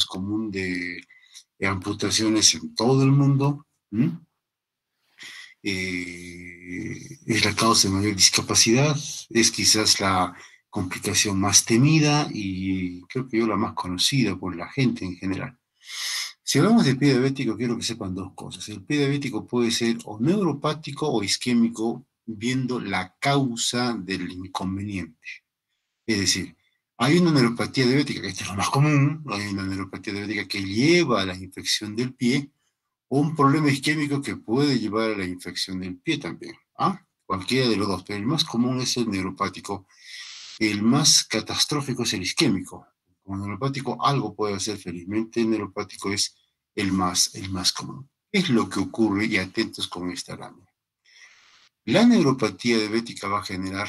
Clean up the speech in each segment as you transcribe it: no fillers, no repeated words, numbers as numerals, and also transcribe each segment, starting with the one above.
común de amputaciones en todo el mundo. Es la causa de mayor discapacidad, es quizás la complicación más temida y creo que yo la más conocida por la gente en general. Si hablamos de pie diabético, quiero que sepan dos cosas. El pie diabético puede ser o neuropático o isquémico, viendo la causa del inconveniente. Es decir, hay una neuropatía diabética, que esto es lo más común, hay una neuropatía diabética que lleva a la infección del pie, o un problema isquémico que puede llevar a la infección del pie también. Cualquiera de los dos, pero el más común es el neuropático. El más catastrófico es el isquémico. Como neuropático algo puede hacer, felizmente el neuropático es el más común. Es lo que ocurre, y atentos con esta lámina. La neuropatía diabética va a generar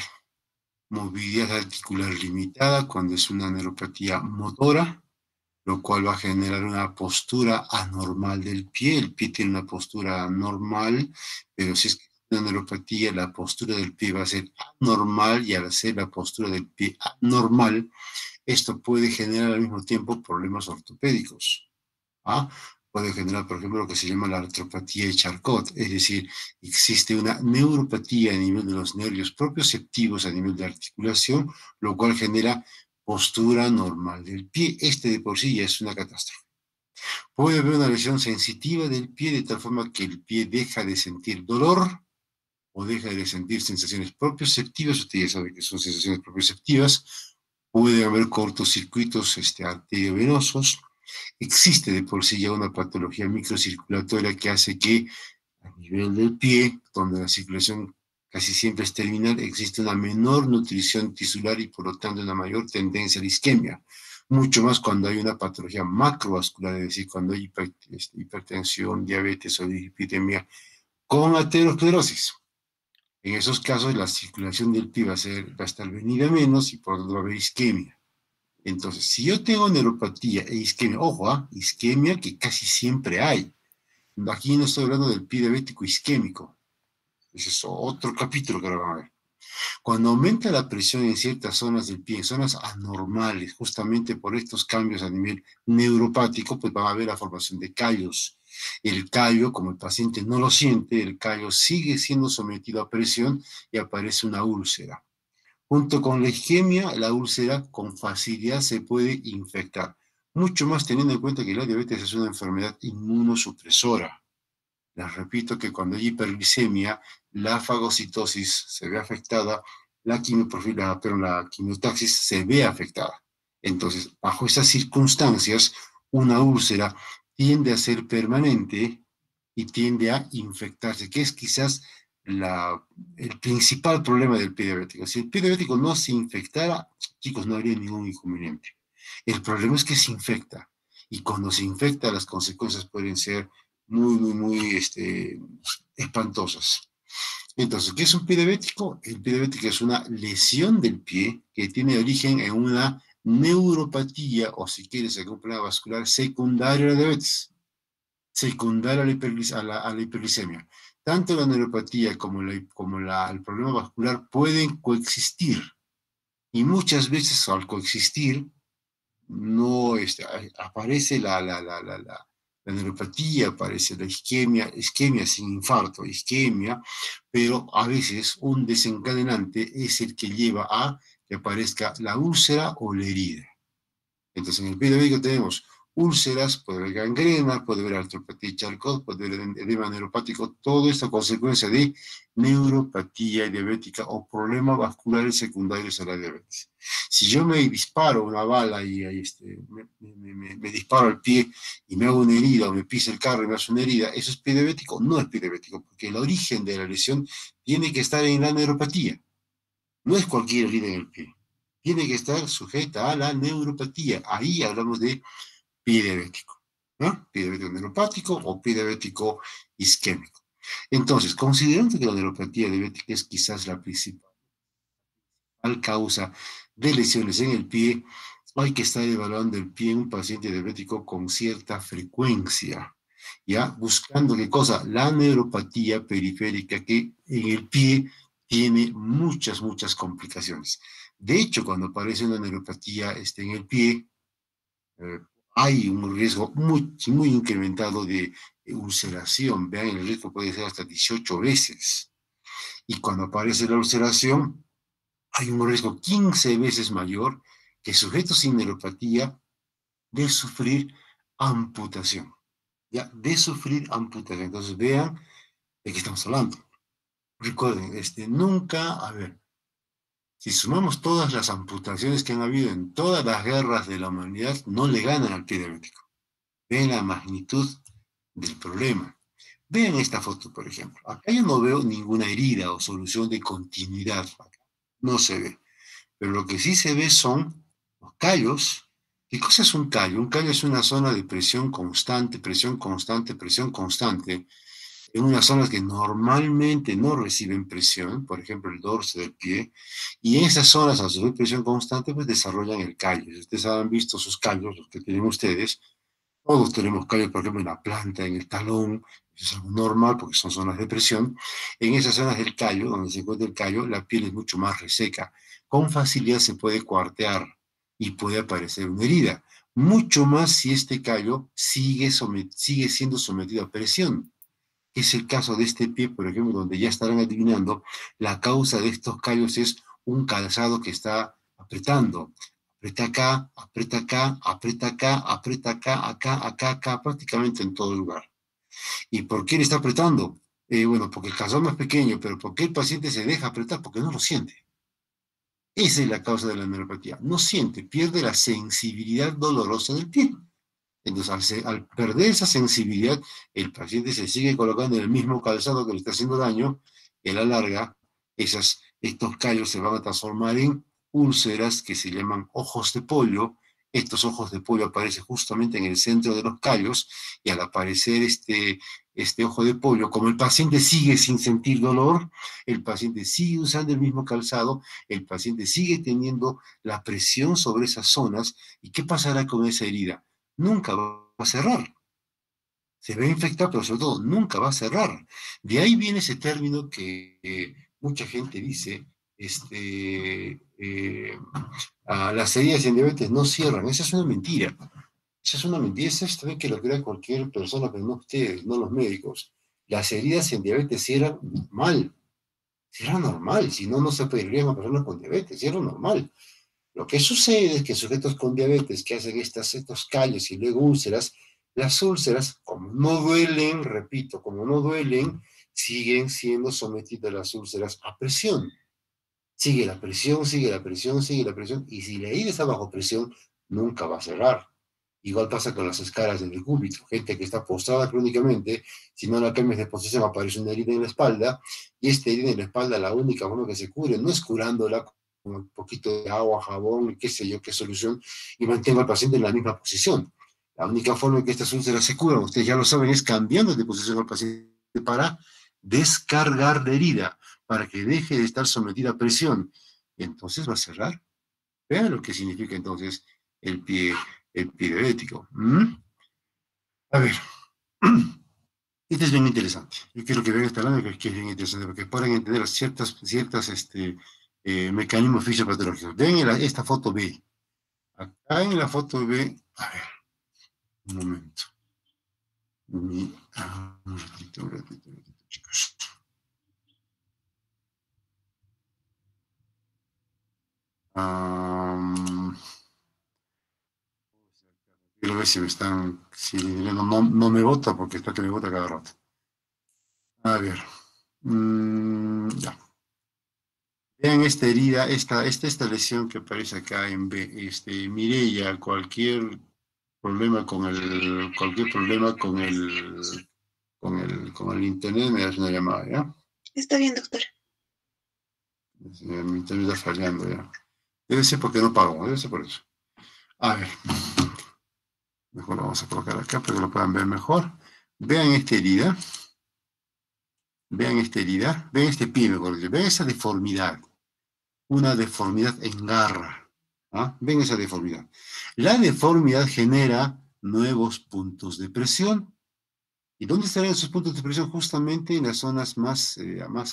movilidad articular limitada cuando es una neuropatía motora, lo cual va a generar una postura anormal del pie. El pie tiene una postura normal, pero si es una neuropatía, la postura del pie va a ser anormal, y al ser la postura del pie anormal, esto puede generar al mismo tiempo problemas ortopédicos. Puede generar, por ejemplo, lo que se llama la artropatía de Charcot, es decir, existe una neuropatía a nivel de los nervios propioceptivos, a nivel de articulación, lo cual genera postura normal del pie. Este de por sí ya es una catástrofe. Puede haber una lesión sensitiva del pie de tal forma que el pie deja de sentir dolor o deja de sentir sensaciones propioceptivas. Ustedes saben que son sensaciones propioceptivas. Puede haber cortocircuitos arteriovenosos. Existe de por sí ya una patología microcirculatoria que hace que a nivel del pie, donde la circulación casi siempre es terminal, existe una menor nutrición tisular y por lo tanto una mayor tendencia a la isquemia. Mucho más cuando hay una patología macrovascular, es decir, cuando hay hipertensión, diabetes o dislipidemia con aterosclerosis. En esos casos la circulación del pie va a estar venida menos y por lo tanto va a haber isquemia. Entonces, si yo tengo neuropatía e isquemia, ojo, isquemia que casi siempre hay. Aquí no estoy hablando del pie diabético isquémico. Ese es otro capítulo que ahora van a ver. Cuando aumenta la presión en ciertas zonas del pie, en zonas anormales, justamente por estos cambios a nivel neuropático, pues va a haber la formación de callos. El callo, como el paciente no lo siente, el callo sigue siendo sometido a presión y aparece una úlcera. Junto con la isquemia, la úlcera con facilidad se puede infectar. Mucho más teniendo en cuenta que la diabetes es una enfermedad inmunosupresora. Les repito que cuando hay hiperglicemia, la fagocitosis se ve afectada, la quimiotaxis se ve afectada. Entonces, bajo esas circunstancias, una úlcera tiende a ser permanente y tiende a infectarse, que es quizás el principal problema del pie diabético. Si el pie diabético no se infectara, chicos, no habría ningún inconveniente. El problema es que se infecta, y cuando se infecta las consecuencias pueden ser muy espantosas. Entonces, ¿qué es un pie diabético? El pie diabético es una lesión del pie que tiene origen en una neuropatía, o si quieres, algún problema vascular secundario a la diabetes, secundario a la hiperglicemia. Tanto la neuropatía como el problema vascular pueden coexistir, y muchas veces al coexistir no aparece la neuropatía, aparece la isquemia sin infarto, isquemia, pero a veces un desencadenante es el que lleva a que aparezca la úlcera o la herida. Entonces, en el pie diabético tenemos úlceras, puede haber gangrena, puede haber artropatía de Charcot, puede haber edema neuropático, todo esto a consecuencia de neuropatía diabética o problemas vasculares secundarios a la diabetes. Si yo me disparo una bala y me disparo al pie y me hago una herida, o me pisa el carro y me hace una herida, ¿eso es pie diabético? No es pie diabético, porque el origen de la lesión tiene que estar en la neuropatía. No es cualquier herida en el pie. Tiene que estar sujeta a la neuropatía. Ahí hablamos de pie diabético, ¿no? Pie diabético neuropático o pie diabético isquémico. Entonces, considerando que la neuropatía diabética es quizás la principal causa de lesiones en el pie, hay que estar evaluando el pie en un paciente diabético con cierta frecuencia, ¿ya? Buscando qué cosa, la neuropatía periférica, que en el pie tiene muchas complicaciones. De hecho, cuando aparece una neuropatía en el pie, hay un riesgo muy incrementado de ulceración. Vean, el riesgo puede ser hasta 18 veces. Y cuando aparece la ulceración, hay un riesgo 15 veces mayor que sujetos sin neuropatía de sufrir amputación. ¿Ya? De sufrir amputación. Entonces vean de qué estamos hablando. Recuerden, nunca, a ver, si sumamos todas las amputaciones que han habido en todas las guerras de la humanidad, no le ganan al pie diabético. Ven la magnitud del problema. Vean esta foto, por ejemplo. Acá yo no veo ninguna herida o solución de continuidad. No se ve. Pero lo que sí se ve son los callos. ¿Qué cosa es un callo? Un callo es una zona de presión constante, presión constante, presión constante, en unas zonas que normalmente no reciben presión, por ejemplo el dorso del pie, y en esas zonas, al sufrir presión constante, pues desarrollan el callo. Si ustedes han visto sus callos, los que tienen ustedes, todos tenemos callos, por ejemplo, en la planta, en el talón, eso es algo normal porque son zonas de presión. En esas zonas del callo, donde se encuentra el callo, la piel es mucho más reseca. Con facilidad se puede cuartear y puede aparecer una herida. Mucho más si este callo sigue siendo sometido a presión. Es el caso de este pie, por ejemplo, donde ya estarán adivinando, la causa de estos callos es un calzado que está apretando. Aprieta acá, aprieta acá, aprieta acá, aprieta acá, acá, prácticamente en todo lugar. ¿Y por qué le está apretando? Bueno, porque el calzado es más pequeño, pero ¿por qué el paciente se deja apretar? Porque no lo siente. Esa es la causa de la neuropatía. No siente, pierde la sensibilidad dolorosa del pie. Entonces, al perder esa sensibilidad, el paciente se sigue colocando en el mismo calzado que le está haciendo daño, y a la larga, estos callos se van a transformar en úlceras que se llaman ojos de pollo. Estos ojos de pollo aparecen justamente en el centro de los callos, y al aparecer este ojo de pollo, como el paciente sigue sin sentir dolor, el paciente sigue usando el mismo calzado, el paciente sigue teniendo la presión sobre esas zonas, ¿y qué pasará con esa herida? Nunca va a cerrar. Se va a infectar, pero sobre todo nunca va a cerrar. De ahí viene ese término que mucha gente dice, las heridas en diabetes no cierran. Esa es una mentira. Esa es una mentira. Eso es también que lo crea cualquier persona, pero no ustedes, no los médicos. Las heridas en diabetes cierran mal. Cierran normal. Si no, no se pediría a una persona con diabetes. Cierran normal. Lo que sucede es que sujetos con diabetes que hacen estos callos y luego úlceras, las úlceras, como no duelen, repito, como no duelen, siguen siendo sometidas las úlceras a presión. Sigue la presión, sigue la presión, sigue la presión, y si la herida está bajo presión, nunca va a cerrar. Igual pasa con las escalas del decúbito. Gente que está postrada crónicamente, si no la cambias de posición, aparece una herida en la espalda, y esta herida en la espalda, la única forma que se cubre no es curándola con un poquito de agua, jabón, qué sé yo, qué solución, y mantenga al paciente en la misma posición. La única forma en que estas úlceras se curan, ustedes ya lo saben, es cambiando de posición al paciente para descargar la herida, para que deje de estar sometida a presión. Entonces va a cerrar. Vean lo que significa entonces el pie, el pie diabético. A ver, este es bien interesante. Yo quiero que vean esta lámina que es bien interesante, porque pueden entender ciertas mecanismos fisiopatológicos. Ven esta foto B. Acá en la foto B, a ver, un momento. Un ratito, chicos. Quiero ver si me están, si no me vota, porque está que me vota cada rato. A ver, ya. Vean esta herida, esta lesión que aparece acá en B. Mireia, cualquier problema con el internet, me das una llamada, ¿ya? Está bien, doctor. Mi internet está fallando, ¿ya? Debe ser porque no pago, debe ser por eso. A ver, mejor lo vamos a colocar acá para que lo puedan ver mejor. Vean esta herida. Vean esta herida. Vean este pie, mejor dicho. Vean esa deformidad. Una deformidad en garra. ¿Ah? Ven esa deformidad. La deformidad genera nuevos puntos de presión. ¿Y dónde estarán esos puntos de presión? Justamente en las zonas más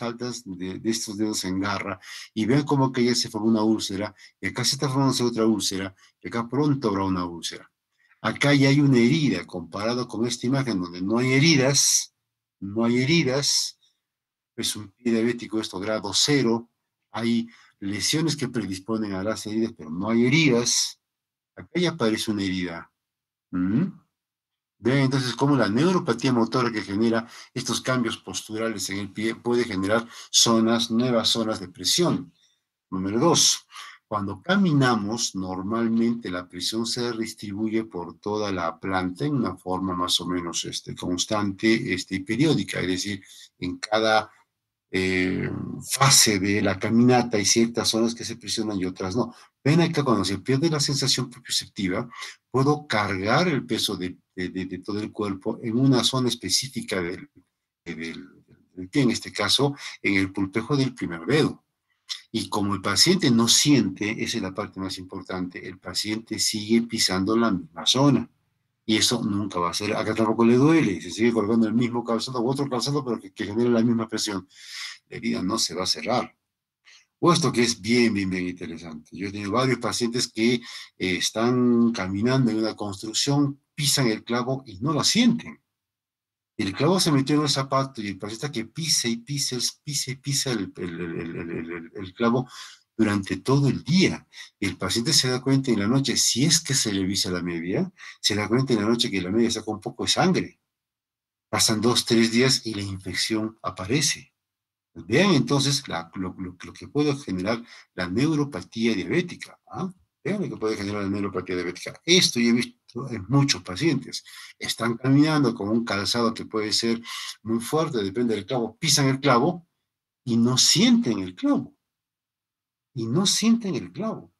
altas de estos dedos en garra. Y vean cómo que ya se formó una úlcera, y acá se está formando otra úlcera, y acá pronto habrá una úlcera. Acá ya hay una herida, comparado con esta imagen donde no hay heridas, no hay heridas, es un pie diabético esto grado cero, hay lesiones que predisponen a las heridas, pero no hay heridas. Acá ya aparece una herida. ¿Mm? Vean entonces cómo la neuropatía motora que genera estos cambios posturales en el pie puede generar nuevas zonas de presión. Número dos, cuando caminamos, normalmente la presión se distribuye por toda la planta en una forma más o menos constante y periódica, es decir, en cada eh, fase de la caminata hay ciertas zonas que se presionan y otras no. Ven acá, cuando se pierde la sensación propioceptiva, puedo cargar el peso de todo el cuerpo en una zona específica del pie, en este caso, en el pulpejo del primer dedo. Y como el paciente no siente, esa es la parte más importante, el paciente sigue pisando la misma zona. Y eso nunca va a ser, acá tampoco le duele, se sigue colgando el mismo calzado u otro calzado, pero que genera la misma presión. La herida no se va a cerrar. Puesto que es bien, bien, bien interesante. Yo he tenido varios pacientes que están caminando en una construcción, pisan el clavo y no lo sienten. El clavo se metió en el zapato y el paciente que pisa y pisa, pisa y pisa el clavo durante todo el día. Y el paciente se da cuenta en la noche, si es que se le visa la media, se da cuenta en la noche que la media saca un poco de sangre. Pasan 2, 3 días y la infección aparece. Vean entonces lo que puede generar la neuropatía diabética. ¿Ah? Vean lo que puede generar la neuropatía diabética. Esto yo he visto en muchos pacientes. Están caminando con un calzado que puede ser muy fuerte, depende del clavo, pisan el clavo y no sienten el clavo. Y no sienten el clavo.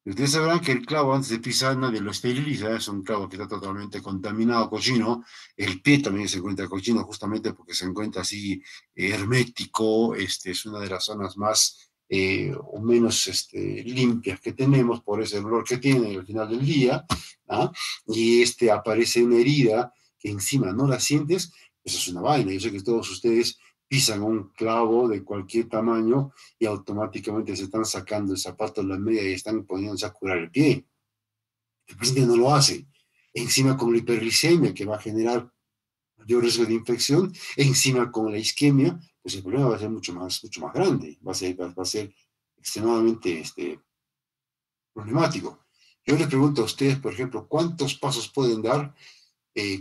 Ustedes sabrán que el clavo antes de pisar nadie lo esteriliza, es un clavo que está totalmente contaminado, cochino. El pie también se encuentra cochino justamente porque se encuentra así hermético. Es una de las zonas más o menos limpias que tenemos por ese olor que tiene al final del día. ¿Ah? Y aparece una herida que encima no la sientes, eso es una vaina. Yo sé que todos ustedes pisan un clavo de cualquier tamaño y automáticamente se están sacando el zapato, la media y están poniéndose a curar el pie. El paciente no lo hace. Encima con la hiperglicemia que va a generar mayor riesgo de infección, encima con la isquemia, pues el problema va a ser mucho más grande, va a ser extremadamente problemático. Yo les pregunto a ustedes, por ejemplo, ¿cuántos pasos pueden dar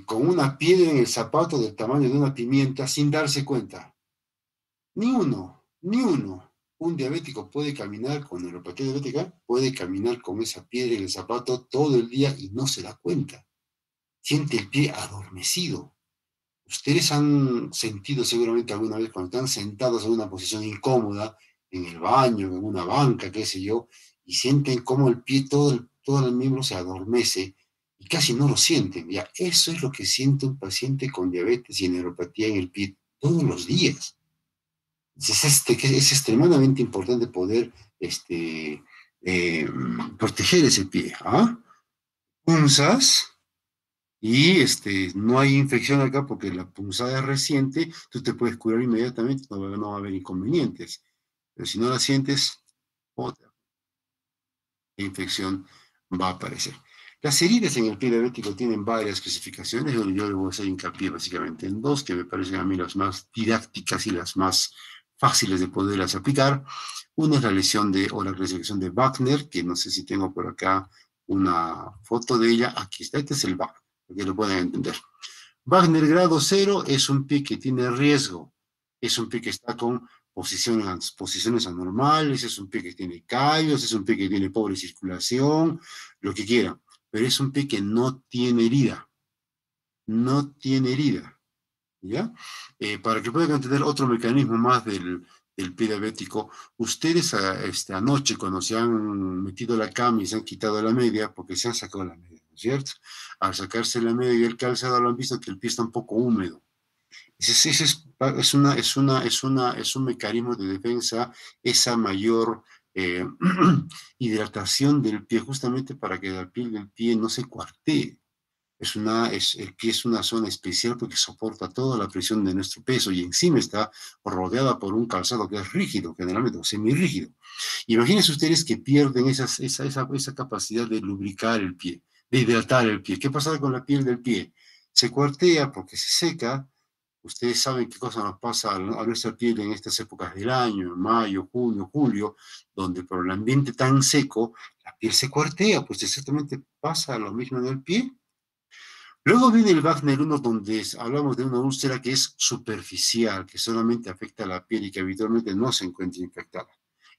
con una piedra en el zapato del tamaño de una pimienta sin darse cuenta? Ni uno, ni uno. Un diabético puede caminar con neuropatía diabética, puede caminar con esa piedra en el zapato todo el día y no se da cuenta. Siente el pie adormecido. Ustedes han sentido seguramente alguna vez cuando están sentados en una posición incómoda, en el baño, en una banca, qué sé yo, y sienten cómo el pie, todo el miembro se adormece y casi no lo sienten. Ya, eso es lo que siente un paciente con diabetes y neuropatía en el pie todos los días. Que es extremadamente importante poder eh, proteger ese pie. ¿Ah? Punzas y no hay infección acá porque la punzada es reciente, tú te puedes curar inmediatamente, no va a haber inconvenientes. Pero si no la sientes, otra infección va a aparecer. Las heridas en el pie diabético tienen varias clasificaciones, yo le voy a hacer hincapié básicamente en dos que me parecen a mí las más didácticas y las más fáciles de poderlas aplicar. Una es la lesión o la clasificación de Wagner, que no sé si tengo por acá una foto de ella. Aquí está, este es el Wagner, para que lo puedan entender. Wagner grado cero es un pie que tiene riesgo, es un pie que está con posiciones anormales, es un pie que tiene callos, es un pie que tiene pobre circulación, lo que quiera, pero es un pie que no tiene herida, no tiene herida, ¿ya? Para que puedan entender otro mecanismo más del pie diabético, ustedes anoche cuando se han metido a la cama y se han quitado la media, porque se han sacado la media, ¿no es cierto? Al sacarse la media y el calzado lo han visto que el pie está un poco húmedo. Ese es un mecanismo de defensa, esa mayor hidratación del pie, justamente para que la piel del pie no se cuartee. El pie es una zona especial porque soporta toda la presión de nuestro peso y encima está rodeada por un calzado que es rígido, generalmente, o semirrígido. Imagínense ustedes que pierden esa capacidad de lubricar el pie. de hidratar el pie. ¿Qué pasa con la piel del pie? Se cuartea porque se seca. Ustedes saben qué cosa nos pasa a nuestra piel en estas épocas del año, en mayo, junio, julio, donde por el ambiente tan seco, la piel se cuartea, pues exactamente pasa lo mismo en el pie. Luego viene el Wagner 1, donde hablamos de una úlcera que es superficial, que solamente afecta a la piel y que habitualmente no se encuentra infectada.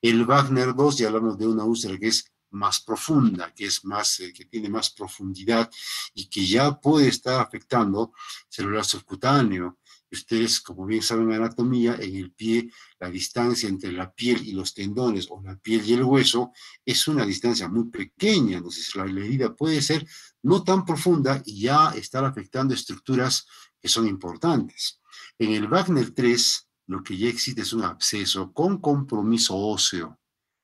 El Wagner 2 ya hablamos de una úlcera que es más profunda, que es más, que tiene más profundidad y que ya puede estar afectando celular subcutáneo. Ustedes, como bien saben en anatomía, en el pie, la distancia entre la piel y los tendones o la piel y el hueso es una distancia muy pequeña, entonces la herida puede ser no tan profunda y ya estar afectando estructuras que son importantes. En el Wagner 3, lo que ya existe es un absceso con compromiso óseo.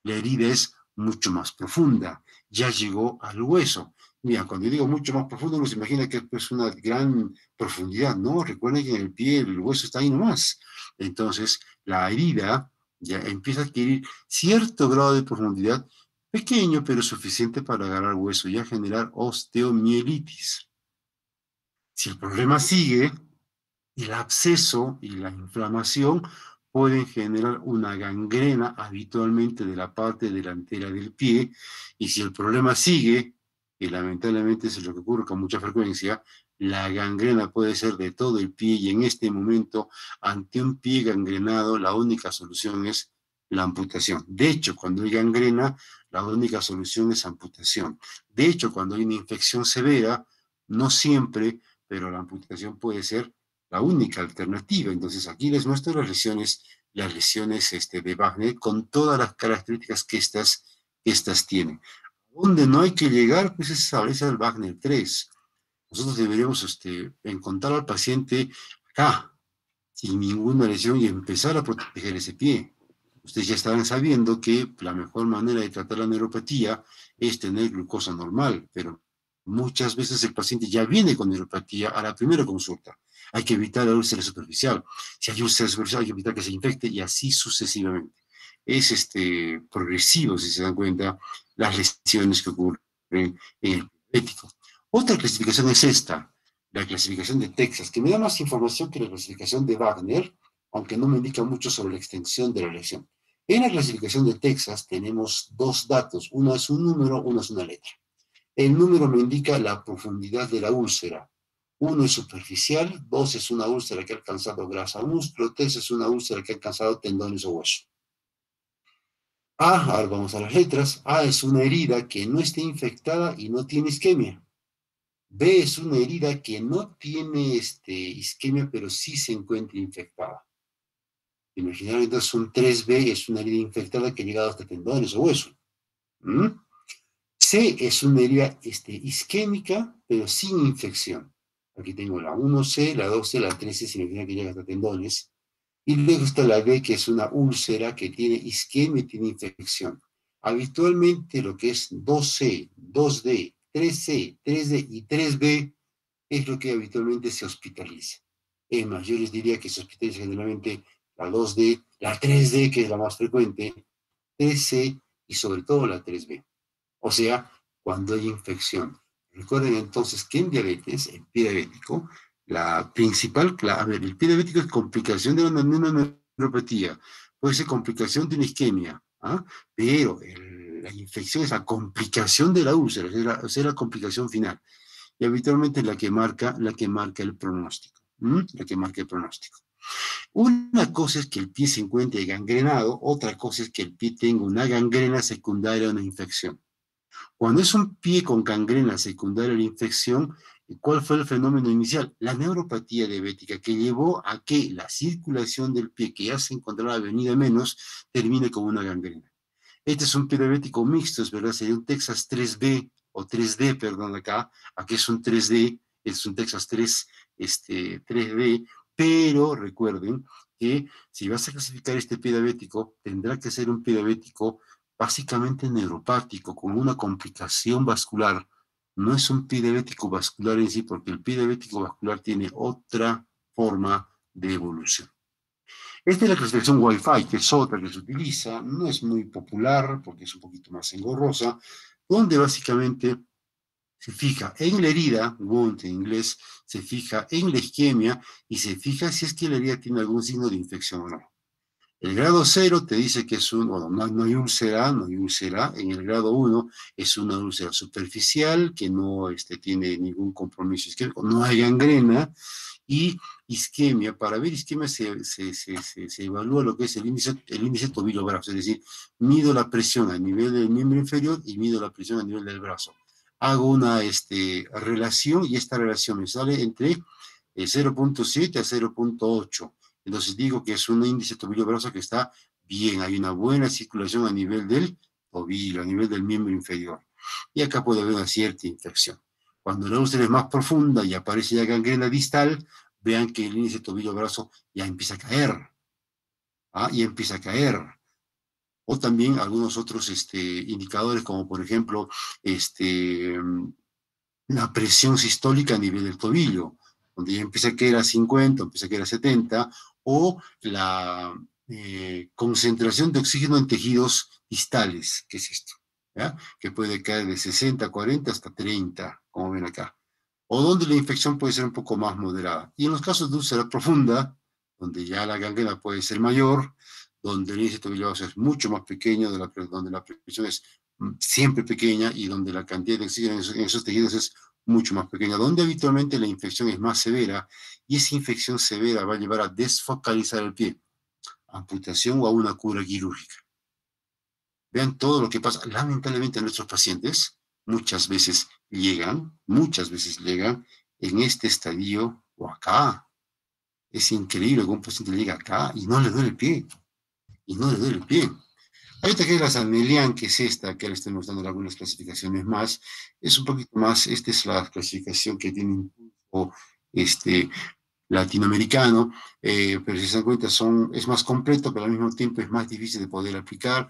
La herida es mucho más profunda, ya llegó al hueso. Mira, cuando yo digo mucho más profundo, uno se imagina que es una gran profundidad, ¿no? Recuerden que en el pie el hueso está ahí nomás. Entonces, la herida ya empieza a adquirir cierto grado de profundidad, pequeño pero suficiente para agarrar hueso y a generar osteomielitis. Si el problema sigue, el absceso y la inflamación pueden generar una gangrena habitualmente de la parte delantera del pie, y si el problema sigue, y lamentablemente eso es lo que ocurre con mucha frecuencia, la gangrena puede ser de todo el pie, y en este momento, ante un pie gangrenado, la única solución es la amputación. De hecho, cuando hay gangrena, la única solución es amputación. De hecho, cuando hay una infección severa, no siempre, pero la amputación puede ser la única alternativa. Entonces aquí les muestro las lesiones de Wagner con todas las características que estas tienen. Donde no hay que llegar, pues es a veces al Wagner 3. Nosotros deberíamos encontrar al paciente acá, sin ninguna lesión, y empezar a proteger ese pie. Ustedes ya estarán sabiendo que la mejor manera de tratar la neuropatía es tener glucosa normal, pero muchas veces el paciente ya viene con neuropatía a la primera consulta. Hay que evitar la úlcera superficial. Si hay úlcera superficial, hay que evitar que se infecte y así sucesivamente. Es progresivo, si se dan cuenta, las lesiones que ocurren en el diabético. Otra clasificación es esta, la clasificación de Texas, que me da más información que la clasificación de Wagner, aunque no me indica mucho sobre la extensión de la lesión. En la clasificación de Texas tenemos dos datos, uno es un número, uno es una letra. El número me indica la profundidad de la úlcera. Uno es superficial, dos es una úlcera que ha alcanzado grasa o músculo, tres es una úlcera que ha alcanzado tendones o hueso. A, ahora vamos a las letras. A es una herida que no esté infectada y no tiene isquemia. B es una herida que no tiene isquemia, pero sí se encuentra infectada. Imaginar entonces un 3B es una herida infectada que ha llegado hasta tendones o hueso. ¿Mm? C es una herida isquémica, pero sin infección. Aquí tengo la 1C, la 2C, la 3C, se imagina que llega hasta tendones. Y luego está la D, que es una úlcera que tiene isquemia y tiene infección. Habitualmente lo que es 2C, 2D, 3C, 3D y 3B es lo que habitualmente se hospitaliza. Es más, yo les diría que se hospitaliza generalmente la 2D, la 3D, que es la más frecuente, 3C y sobre todo la 3B. O sea, cuando hay infección. Recuerden entonces que en diabetes, el pie diabético, la principal, a ver, el pie diabético es complicación de una neuropatía, puede ser complicación de una isquemia, ¿ah? Pero la infección es la complicación de la úlcera, o sea, la complicación final. Y habitualmente es la que marca el pronóstico, la que marca el pronóstico. Una cosa es que el pie se encuentre gangrenado, otra cosa es que el pie tenga una gangrena secundaria a una infección. Cuando es un pie con gangrena secundaria a la infección, ¿cuál fue el fenómeno inicial? La neuropatía diabética, que llevó a que la circulación del pie, que ya se encontraba venida menos, termine con una gangrena. Este es un pie diabético mixto, es verdad, sería un Texas 3B o 3D, perdón, acá. Aquí es un 3D, es un Texas 3D, pero recuerden que si vas a clasificar este pie diabético, tendrá que ser un pie diabético básicamente neuropático, con una complicación vascular. No es un pie diabético vascular en sí, porque el pie diabético vascular tiene otra forma de evolución. Esta es la clasificación Wi-Fi, que es otra que se utiliza, no es muy popular porque es un poquito más engorrosa, donde básicamente se fija en la herida, wound en inglés, se fija en la isquemia y se fija si es que la herida tiene algún signo de infección o no. El grado 0 te dice que es bueno, no hay úlcera, no hay úlcera. En el grado 1 es una úlcera superficial que no tiene ningún compromiso isquémico, no hay gangrena. Y isquemia, para ver isquemia se evalúa lo que es el índice tobillo-brazo, es decir, mido la presión a nivel del miembro inferior y mido la presión a nivel del brazo. Hago una relación y esta relación me sale entre 0.7 a 0.8. Entonces digo que es un índice tobillo-brazo que está bien, hay una buena circulación a nivel del tobillo, a nivel del miembro inferior. Y acá puede haber una cierta infección. Cuando la úlcera es más profunda y aparece ya gangrena distal, vean que el índice tobillo-brazo ya empieza a caer. Y empieza a caer. O también algunos otros indicadores, como por ejemplo la presión sistólica a nivel del tobillo, donde ya empieza a caer a 50, empieza a caer a 70, o la concentración de oxígeno en tejidos distales, ¿qué es esto? ¿Ya? Que puede caer de 60, 40 hasta 30, como ven acá. O donde la infección puede ser un poco más moderada. Y en los casos de úlcera profunda, donde ya la gangrena puede ser mayor, donde el índice tobilloso es mucho más pequeño, donde la presión es siempre pequeña y donde la cantidad de oxígeno en esos tejidos es mucho más pequeña, donde habitualmente la infección es más severa y esa infección severa va a llevar a desfocalizar el pie, amputación o a una cura quirúrgica. Vean todo lo que pasa. Lamentablemente nuestros pacientes muchas veces llegan en este estadio o acá. Es increíble que un paciente llegue acá y no le duele el pie. Y no le duele el pie. Ahorita que es la Sanmelian, que es esta, que le estoy mostrando algunas clasificaciones más, es un poquito más, esta es la clasificación que tiene un poco latinoamericano, pero si se dan cuenta es más completo, pero al mismo tiempo es más difícil de poder aplicar.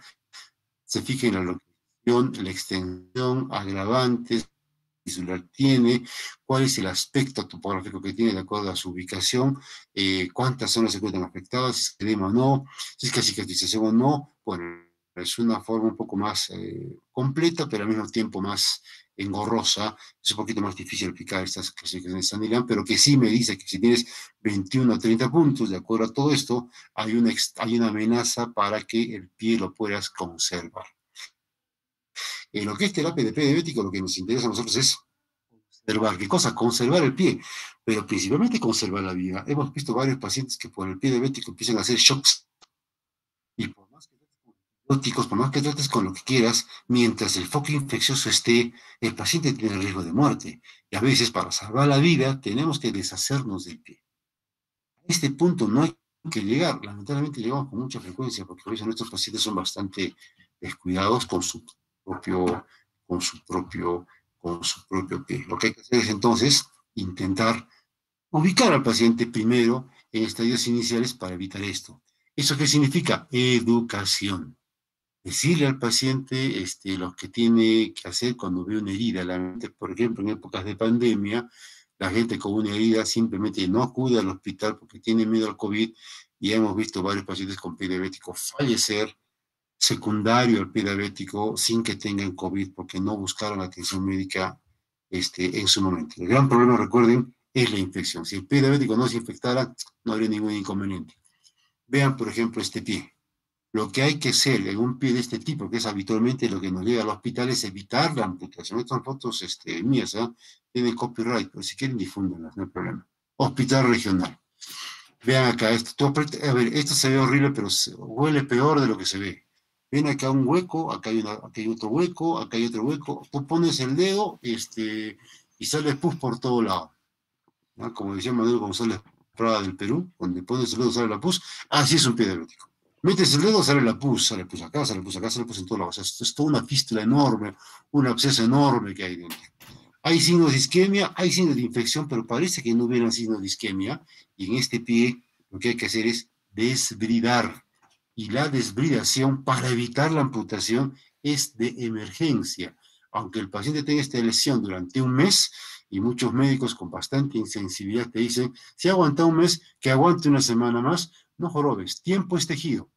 Se fija en la localización, la extensión, agravantes, tisular tiene, cuál es el aspecto topográfico que tiene de acuerdo a su ubicación, cuántas zonas se encuentran afectadas, si es edema o no, si es que cicatrización o no. Bueno, es una forma un poco más completa, pero al mismo tiempo más engorrosa. Es un poquito más difícil aplicar estas clasificaciones de Sanillan, pero que sí me dice que si tienes 21 o 30 puntos, de acuerdo a todo esto, hay una amenaza para que el pie lo puedas conservar. En lo que es terapia de pie diabético, lo que nos interesa a nosotros es conservar. ¿Qué cosa? Conservar el pie, pero principalmente conservar la vida. Hemos visto varios pacientes que por el pie diabético empiezan a hacer shocks y por más que trates con antibióticos, por más que trates con lo que quieras, mientras el foco infeccioso esté, el paciente tiene riesgo de muerte. Y a veces para salvar la vida tenemos que deshacernos del pie. A este punto no hay que llegar. Lamentablemente llegamos con mucha frecuencia porque a veces nuestros pacientes son bastante descuidados con su propio, con su propio, con su propio pie. Lo que hay que hacer es entonces intentar ubicar al paciente primero en estadios iniciales para evitar esto. ¿Eso qué significa? Educación. Decirle al paciente lo que tiene que hacer cuando ve una herida. Por ejemplo, en épocas de pandemia, la gente con una herida simplemente no acude al hospital porque tiene miedo al COVID y hemos visto varios pacientes con pie diabético fallecer secundario al pie diabético sin que tengan COVID porque no buscaron atención médica en su momento. El gran problema, recuerden, es la infección. Si el pie diabético no se infectara, no habría ningún inconveniente. Vean, por ejemplo, este pie. Lo que hay que hacer en un pie de este tipo, que es habitualmente lo que nos llega al hospital, es evitar la amputación. Estas son fotos mías, tienen copyright, pero si quieren difúndanlas, no hay problema. Hospital regional. Vean acá, a ver, esto se ve horrible, pero huele peor de lo que se ve. Ven acá un hueco, acá hay otro hueco, acá hay otro hueco. Tú pones el dedo y sale pus por todo lado. ¿No? Como decía Manuel González Prada del Perú, donde pones el dedo sale la pus. Así es un pie diabético. Metes el dedo, sale pus acá, sale pus acá, sale pus en todos lados. O sea, esto es toda una fístula enorme, un absceso enorme que hay dentro. Hay signos de isquemia, hay signos de infección, pero parece que no hubieran signos de isquemia. Y en este pie lo que hay que hacer es desbridar. Y la desbridación para evitar la amputación es de emergencia. Aunque el paciente tenga esta lesión durante un mes, y muchos médicos con bastante insensibilidad te dicen, si aguanta un mes, que aguante una semana más, no jorobes, tiempo es tejido.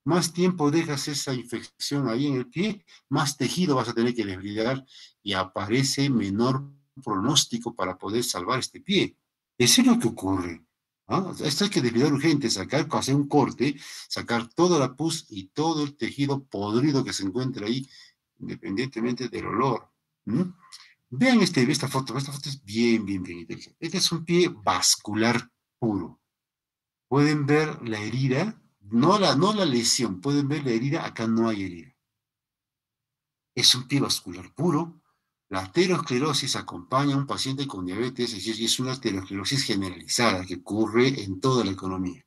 Más tiempo dejas esa infección ahí en el pie, más tejido vas a tener que desbridar y aparece menor pronóstico para poder salvar este pie. Eso es lo que ocurre. ¿Ah? Esto hay que desbridar urgente, sacar, hacer un corte, sacar toda la pus y todo el tejido podrido que se encuentra ahí, independientemente del olor. ¿Mm? Vean esta foto es bien, bien, bien inteligente. Este es un pie vascular puro. Pueden ver la herida, no la lesión, pueden ver la herida, acá no hay herida. Es un pie vascular puro. La aterosclerosis acompaña a un paciente con diabetes, es decir, es una aterosclerosis generalizada que ocurre en toda la economía.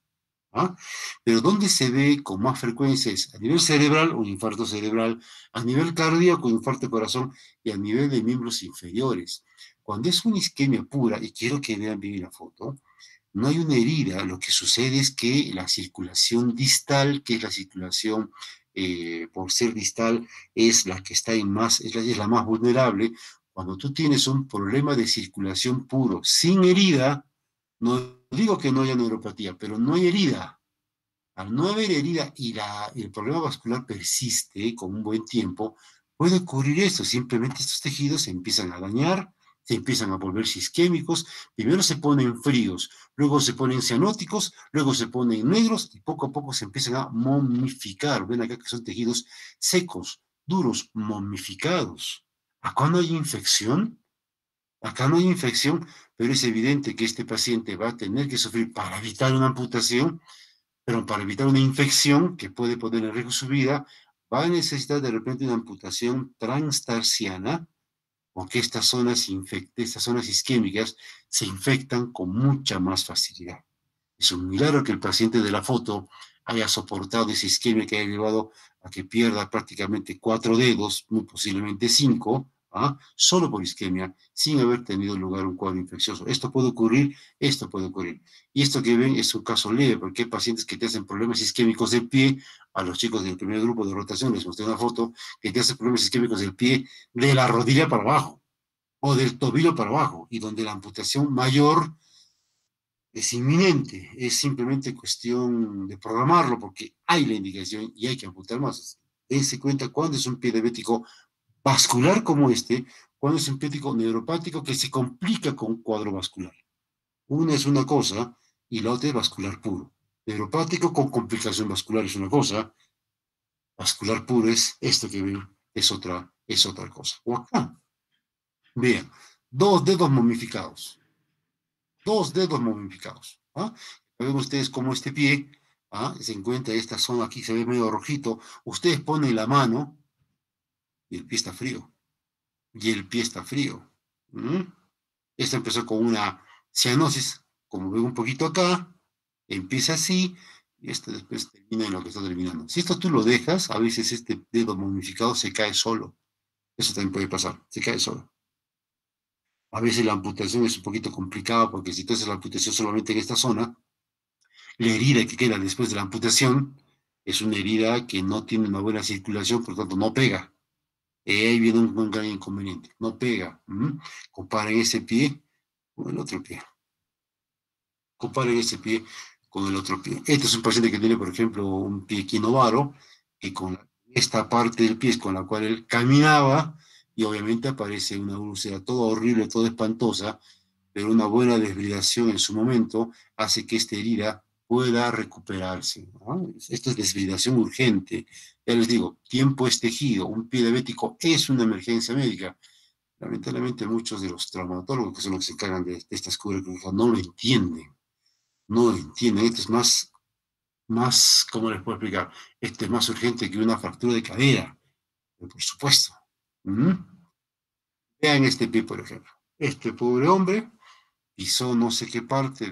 ¿Ah? Pero donde se ve con más frecuencia es a nivel cerebral, un infarto cerebral, a nivel cardíaco, un infarto de corazón y a nivel de miembros inferiores. Cuando es una isquemia pura, y quiero que vean bien la foto, no hay una herida, lo que sucede es que la circulación distal, que es la circulación por ser distal, es la que está en más, es la más vulnerable. Cuando tú tienes un problema de circulación puro, sin herida, no digo que no haya neuropatía, pero no hay herida. Al no haber herida y el problema vascular persiste con un buen tiempo, puede ocurrir esto. Simplemente estos tejidos se empiezan a dañar, se empiezan a volverse isquémicos, primero se ponen fríos, luego se ponen cianóticos, luego se ponen negros y poco a poco se empiezan a momificar. Ven acá que son tejidos secos, duros, momificados. Acá no hay infección, acá no hay infección, pero es evidente que este paciente va a tener que sufrir para evitar una amputación, pero para evitar una infección que puede poner en riesgo su vida, va a necesitar de repente una amputación transtarsiana, porque estas zonas isquémicas se infectan con mucha más facilidad. Es un milagro que el paciente de la foto haya soportado esa isquemia que haya llevado a que pierda prácticamente 4 dedos, muy posiblemente 5, ¿ah? Solo por isquemia, sin haber tenido lugar un cuadro infeccioso. Esto puede ocurrir, esto puede ocurrir. Y esto que ven es un caso leve, porque hay pacientes que te hacen problemas isquémicos del pie. A los chicos del primer grupo de rotación les mostré una foto que te hacen problemas isquémicos del pie de la rodilla para abajo o del tobillo para abajo, y donde la amputación mayor es inminente, es simplemente cuestión de programarlo porque hay la indicación y hay que amputar más. Dense cuenta cuándo es un pie diabético vascular como este, cuándo es un pie diabético neuropático que se complica con un cuadro vascular. Una es una cosa y la otra es vascular puro. Neuropático con complicación vascular es una cosa, vascular puro es esto que ven, es otra cosa. O acá, vean, 2 dedos momificados. 2 dedos momificados. ¿Ah? Ven ustedes cómo este pie, ¿ah? Se encuentra esta zona aquí, se ve medio rojito. Ustedes ponen la mano y el pie está frío. Y el pie está frío. ¿Mm? Esto empezó con una cianosis, como ven un poquito acá, empieza así, y esto después termina en lo que está terminando. Si esto tú lo dejas, a veces este dedo momificado se cae solo. Eso también puede pasar, se cae solo. A veces la amputación es un poquito complicada porque si tú haces la amputación solamente en esta zona, la herida que queda después de la amputación es una herida que no tiene una buena circulación, por lo tanto no pega. Ahí viene un gran inconveniente, no pega. Comparen ese pie con el otro pie. Comparen ese pie con el otro pie. Este es un paciente que tiene, por ejemplo, un pie quinovaro, que con esta parte del pie es con la cual él caminaba, y obviamente aparece una úlcera toda horrible, toda espantosa, pero una buena desbridación en su momento hace que esta herida pueda recuperarse, ¿no? Esto es desbridación urgente. Ya les digo, tiempo es tejido, un pie diabético es una emergencia médica. Lamentablemente muchos de los traumatólogos, que son los que se encargan de estas curas, no lo entienden, no lo entienden. Esto es más, ¿cómo les puedo explicar? Esto es más urgente que una fractura de cadera, por supuesto. ¿Mm? Vean este pie, por ejemplo. Este pobre hombre pisó no sé qué parte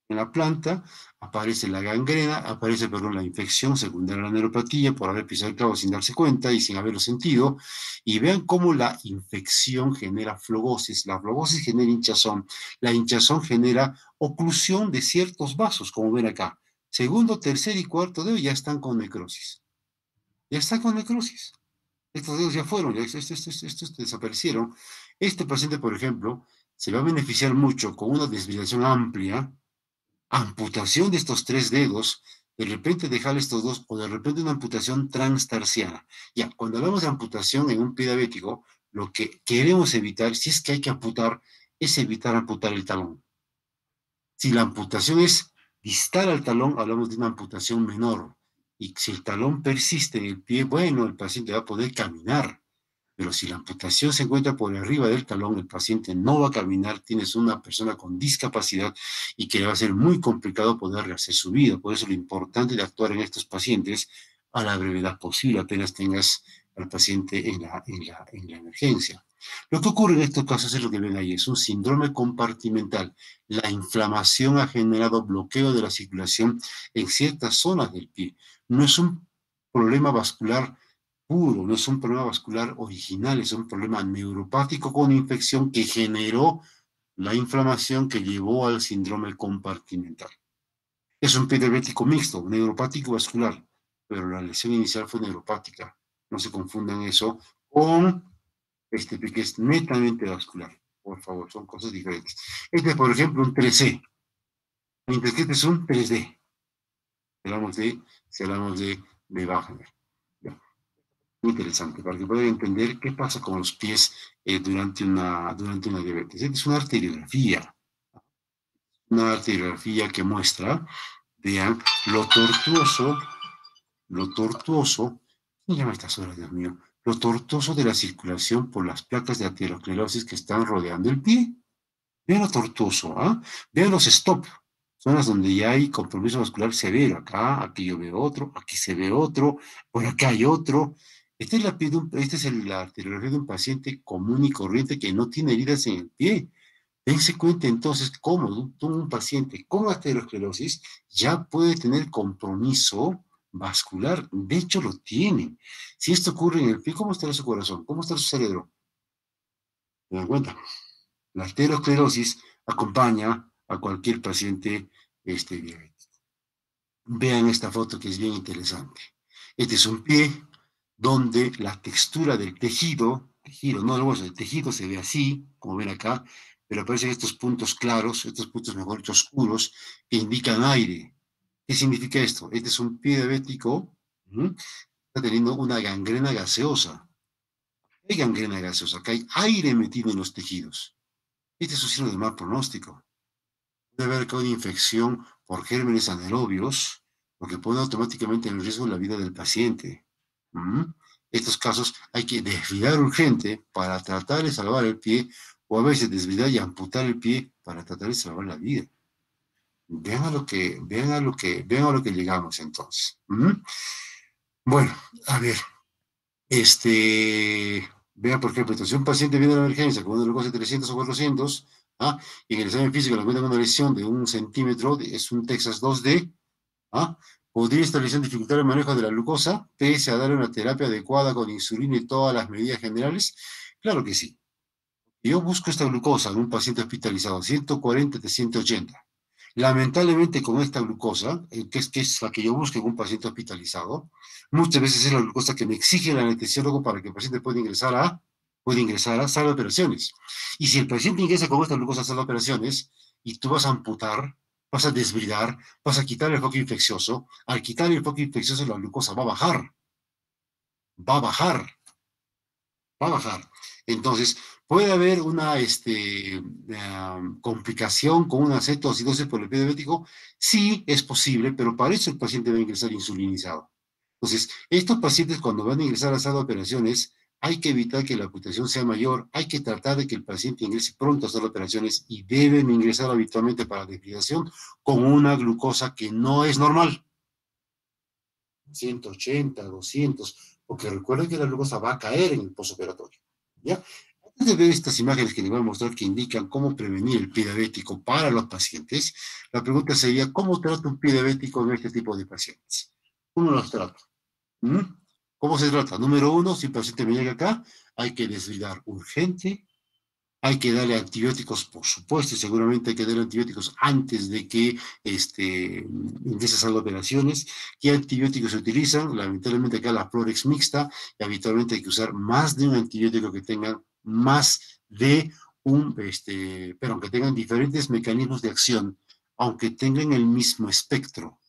en la planta, aparece la gangrena, aparece, perdón, la infección secundaria a la neuropatía por haber pisado el clavo sin darse cuenta y sin haberlo sentido, y vean cómo la infección genera flogosis, la flogosis genera hinchazón, la hinchazón genera oclusión de ciertos vasos, como ven acá. Segundo, tercer y cuarto dedo ya están con necrosis, ya están con necrosis. Estos dedos ya fueron, estos desaparecieron. Este paciente, por ejemplo, se va a beneficiar mucho con una desviación amplia, amputación de estos 3 dedos, De repente dejar estos dos, o de repente una amputación transtarsiana. Ya, cuando hablamos de amputación en un pie diabético, lo que queremos evitar, si es que hay que amputar, es evitar amputar el talón. Si la amputación es distal al talón, hablamos de una amputación menor. Y si el talón persiste en el pie, bueno, el paciente va a poder caminar. Pero si la amputación se encuentra por arriba del talón, el paciente no va a caminar, tienes una persona con discapacidad y que le va a ser muy complicado poder rehacer su vida. Por eso lo importante de actuar en estos pacientes a la brevedad posible, apenas tengas al paciente en la emergencia. Lo que ocurre en estos casos es lo que ven ahí, es un síndrome compartimental. La inflamación ha generado bloqueo de la circulación en ciertas zonas del pie. No es un problema vascular puro, no es un problema vascular original, es un problema neuropático con infección que generó la inflamación que llevó al síndrome compartimental. Es un pie diabético mixto, neuropático vascular, pero la lesión inicial fue neuropática. No se confundan eso con este pie que es netamente vascular. Por favor, son cosas diferentes. Este es, por ejemplo, un 3C, mientras que este es un 3D. Si hablamos de Wagner. Muy interesante, para que puedan entender qué pasa con los pies durante una diabetes. Esta es una arteriografía que muestra, vean, lo tortuoso, ¿quién llama a estas horas, Dios mío? Lo tortuoso de la circulación por las placas de aterosclerosis que están rodeando el pie. Vean lo tortuoso, ¿ah? Vean los stop, zonas donde ya hay compromiso vascular severo. Acá, aquí yo veo otro, aquí se ve otro, por acá hay otro. Esta es la arteriografía de un paciente común y corriente que no tiene heridas en el pie. Dense cuenta entonces cómo un paciente con aterosclerosis ya puede tener compromiso vascular. De hecho, lo tiene. Si esto ocurre en el pie, ¿cómo estará su corazón? ¿Cómo está su cerebro? ¿Se dan cuenta? La aterosclerosis acompaña a cualquier paciente diabético. Vean esta foto que es bien interesante. Este es un pie donde la textura del tejido, no el hueso, el tejido se ve así, como ven acá, pero aparecen estos puntos claros, estos puntos, mejor dicho, oscuros, que indican aire. ¿Qué significa esto? Este es un pie diabético, está teniendo una gangrena gaseosa. Hay gangrena gaseosa, acá hay aire metido en los tejidos. Este es un signo de mal pronóstico. Puede haber acá una infección por gérmenes anaerobios, lo que pone automáticamente en riesgo la vida del paciente. ¿Mm? Estos casos hay que desvidar urgente para tratar de salvar el pie, o a veces desvidar y amputar el pie para tratar de salvar la vida. Vean a lo que llegamos entonces. Bueno, a ver, vea por ejemplo, si un paciente viene a la emergencia con una glucosa de 300 o 400, ¿ah? Y en el examen físico le encuentran una lesión de 1 centímetro, es un Texas 2D, ¿ah? ¿Podría esta lesión dificultar el manejo de la glucosa, pese a darle una terapia adecuada con insulina y todas las medidas generales? Claro que sí. Yo busco esta glucosa en un paciente hospitalizado, 140 de 180. Lamentablemente con esta glucosa, que es la que yo busco en un paciente hospitalizado, muchas veces es la glucosa que me exige el anestesiólogo para que el paciente pueda ingresar a sala de operaciones. Y si el paciente ingresa con esta glucosa a sala de operaciones y tú vas a amputar, vas a desbridar, vas a quitar el foco infeccioso, al quitar el foco infeccioso la glucosa va a bajar, va a bajar, va a bajar. Entonces, puede haber una complicación con una cetoacidosis por el pie diabético. Sí, es posible, pero para eso el paciente va a ingresar insulinizado. Entonces, estos pacientes cuando van a ingresar a la sala de operaciones, hay que evitar que la amputación sea mayor, hay que tratar de que el paciente ingrese pronto a sala de operaciones y deben ingresar habitualmente para desfibrilación con una glucosa que no es normal. 180, 200, porque recuerden que la glucosa va a caer en el postoperatorio. ¿Ya? Antes de ver estas imágenes que les voy a mostrar que indican cómo prevenir el pie diabético para los pacientes, la pregunta sería, ¿cómo trato un pie diabético en este tipo de pacientes? ¿Cómo los trato? ¿Mm? ¿Cómo se trata? Número uno, si el paciente me llega acá, hay que desbridar urgente, hay que darle antibióticos, por supuesto, y seguramente hay que darle antibióticos antes de que ingrese a las operaciones. ¿Qué antibióticos se utilizan? Lamentablemente acá la Florex mixta, y habitualmente hay que usar más de un antibiótico que tengan más de pero aunque tengan diferentes mecanismos de acción, aunque tengan el mismo espectro.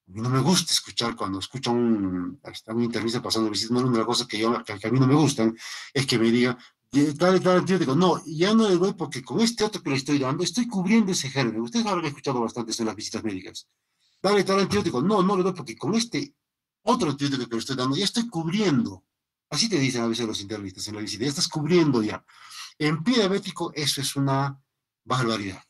A mí no me gusta escuchar cuando escucho a un internista pasando visita, no es una de las cosas que a mí no me gustan, es que me diga, dale tal antibiótico. No, ya no le doy porque con este otro que le estoy dando, estoy cubriendo ese germen. Ustedes habrán escuchado bastante eso en las visitas médicas. Dale tal antibiótico. No, no le doy porque con este otro antibiótico que le estoy dando, ya estoy cubriendo. Así te dicen a veces los internistas en la visita, ya estás cubriendo ya. En pie diabético eso es una barbaridad.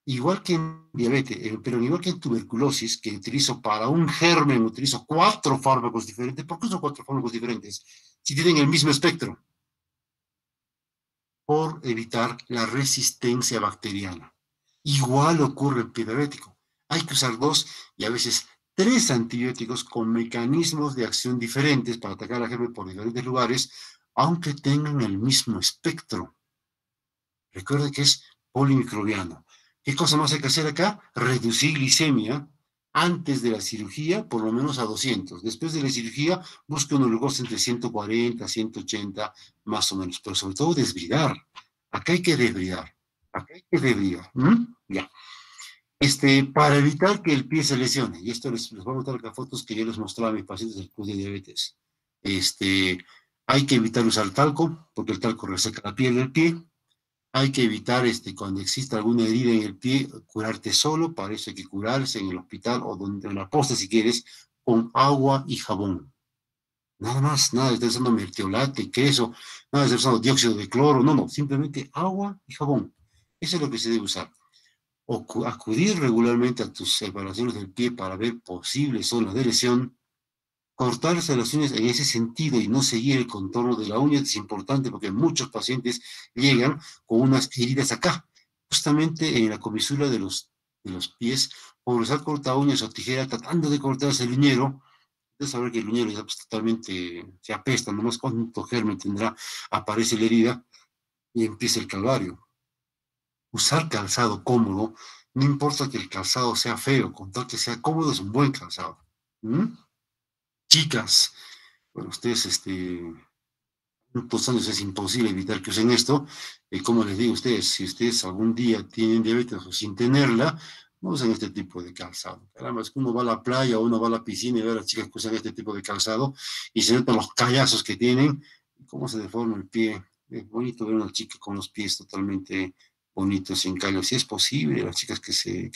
Igual que en diabetes, pero igual que en tuberculosis, que utilizo para un germen, utilizo 4 fármacos diferentes. ¿Por qué son 4 fármacos diferentes? Si tienen el mismo espectro, por evitar la resistencia bacteriana. Igual ocurre en pie diabético. Hay que usar 2 y a veces 3 antibióticos con mecanismos de acción diferentes para atacar a germen por diferentes lugares, aunque tengan el mismo espectro. Recuerde que es polimicrobiano. ¿Qué cosa más hay que hacer acá? Reducir glicemia antes de la cirugía, por lo menos a 200. Después de la cirugía, busque un glucosa entre 140, 180, más o menos. Pero sobre todo desbridar. Acá hay que desbridar. Acá hay que desbridar. Ya. Para evitar que el pie se lesione, y esto les voy a mostrar acá fotos que yo les mostraba a mis pacientes del club de diabetes. Hay que evitar usar talco, porque el talco reseca la piel del pie. Hay que evitar, cuando exista alguna herida en el pie, curarte solo. Para eso hay que curarse en el hospital o donde, en la posta, si quieres, con agua y jabón. Nada más, nada de estar usando mertiolate, queso, nada de estar usando dióxido de cloro, no, no, simplemente agua y jabón. Eso es lo que se debe usar. O acudir regularmente a tus evaluaciones del pie para ver posibles zonas de lesión. Cortarse las uñas en ese sentido y no seguir el contorno de la uña es importante porque muchos pacientes llegan con unas heridas acá, justamente en la comisura de los pies, por usar corta uñas o tijera tratando de cortarse el uñero. Ustedes saber que el uñero ya pues, totalmente se apesta, nomás cuánto germen tendrá, aparece la herida y empieza el calvario. Usar calzado cómodo, no importa que el calzado sea feo, con tal que sea cómodo, es un buen calzado. ¿Mm? Chicas, bueno, ustedes, muchos años es imposible evitar que usen esto. Como les digo a ustedes, si ustedes algún día tienen diabetes o sin tenerla, no usen este tipo de calzado. Caramba, es que uno va a la playa o uno va a la piscina y ve a las chicas que usan este tipo de calzado y se notan los callazos que tienen y cómo se deforma el pie. Es bonito ver a una chica con los pies totalmente bonitos, sin callos. Si es posible, las chicas que se...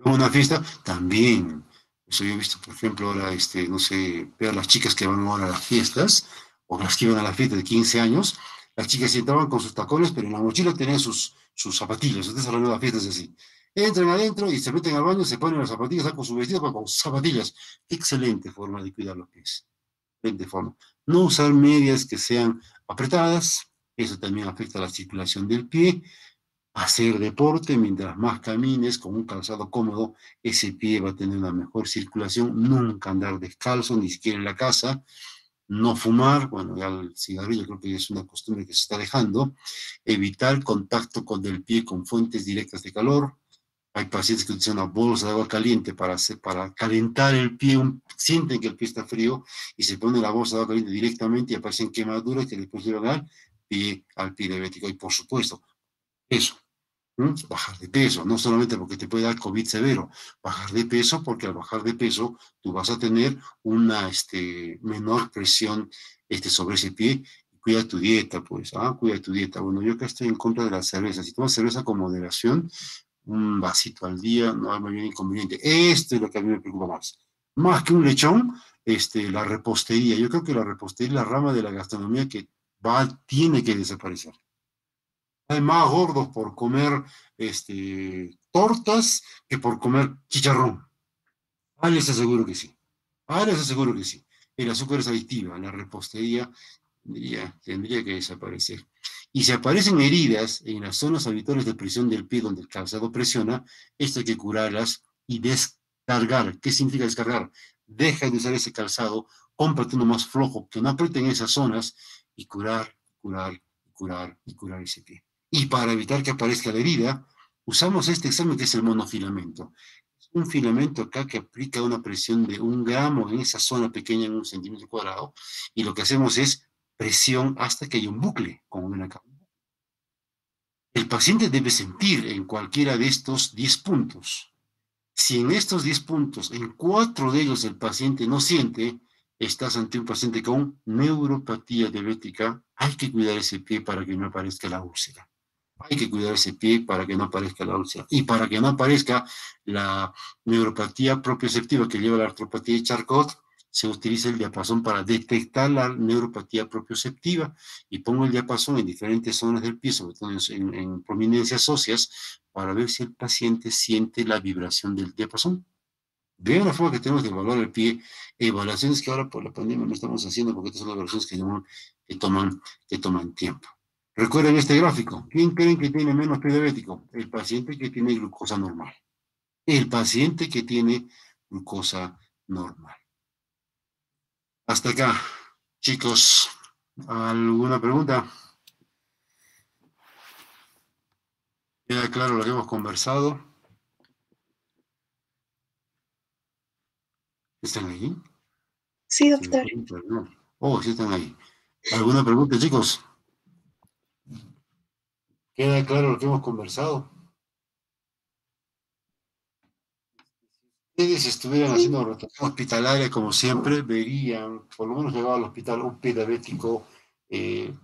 a una fiesta, también. Eso yo he visto, por ejemplo, ahora, no sé, ver a las chicas que van ahora a las fiestas, o las que iban a la fiesta de 15 años, las chicas entraban con sus tacones, pero en la mochila tenían sus zapatillas. Ustedes hablando de las fiestas así. Entran adentro y se meten al baño, se ponen las zapatillas, sacan su vestido con sus zapatillas. Excelente forma de cuidar los pies. Excelente forma. No usar medias que sean apretadas, eso también afecta la circulación del pie. Hacer deporte, mientras más camines con un calzado cómodo, ese pie va a tener una mejor circulación. Nunca andar descalzo, ni siquiera en la casa. No fumar, bueno, ya el cigarrillo creo que es una costumbre que se está dejando. Evitar contacto con el pie con fuentes directas de calor. Hay pacientes que utilizan una bolsa de agua caliente para calentar el pie, sienten que el pie está frío y se pone la bolsa de agua caliente directamente y aparecen quemaduras que después llevan al pie diabético. Y por supuesto, eso. Bajar de peso, no solamente porque te puede dar COVID severo, bajar de peso porque al bajar de peso tú vas a tener una menor presión sobre ese pie. Cuida tu dieta, pues, cuida tu dieta. Bueno, yo acá estoy en contra de la cerveza. Si tomas cerveza con moderación, un vasito al día, no hay mayor inconveniente. Esto es lo que a mí me preocupa más. Más que un lechón, la repostería. Yo creo que la repostería es la rama de la gastronomía que tiene que desaparecer. Hay más gordos por comer tortas que por comer chicharrón. Ah, les aseguro que sí. Ah, les aseguro que sí. El azúcar es adictiva, la repostería tendría que desaparecer. Y si aparecen heridas en las zonas habituales de presión del pie donde el calzado presiona, esto hay que curarlas y descargar. ¿Qué significa descargar? Deja de usar ese calzado, cómprate uno más flojo que no apriete en esas zonas y curar, curar, curar y curar ese pie. Y para evitar que aparezca la herida, usamos este examen que es el monofilamento. Es un filamento acá que aplica una presión de 1 gramo en esa zona pequeña, en 1 centímetro cuadrado, y lo que hacemos es presión hasta que hay un bucle, como ven acá. El paciente debe sentir en cualquiera de estos 10 puntos. Si en estos 10 puntos, en 4 de ellos el paciente no siente, estás ante un paciente con neuropatía diabética, hay que cuidar ese pie para que no aparezca la úlcera. Hay que cuidar ese pie para que no aparezca la úlcera. Y para que no aparezca la neuropatía propioceptiva que lleva la artropatía de Charcot, se utiliza el diapasón para detectar la neuropatía propioceptiva y pongo el diapasón en diferentes zonas del pie, sobre todo en prominencias óseas, para ver si el paciente siente la vibración del diapasón. De una forma que tenemos que evaluar el pie, evaluaciones que ahora por la pandemia no estamos haciendo porque estas son evaluaciones que toman tiempo. Recuerden este gráfico. ¿Quién creen que tiene menos pie diabético? El paciente que tiene glucosa normal. El paciente que tiene glucosa normal. Hasta acá, chicos. ¿Alguna pregunta? ¿Queda claro lo que hemos conversado? ¿Están ahí? Sí, Se me doctor. fue el internet. Oh, sí están ahí. ¿Alguna pregunta, chicos? ¿Queda claro lo que hemos conversado? Si ustedes estuvieran haciendo rotación hospitalaria como siempre, verían, por lo menos llegaba al hospital un pie diabético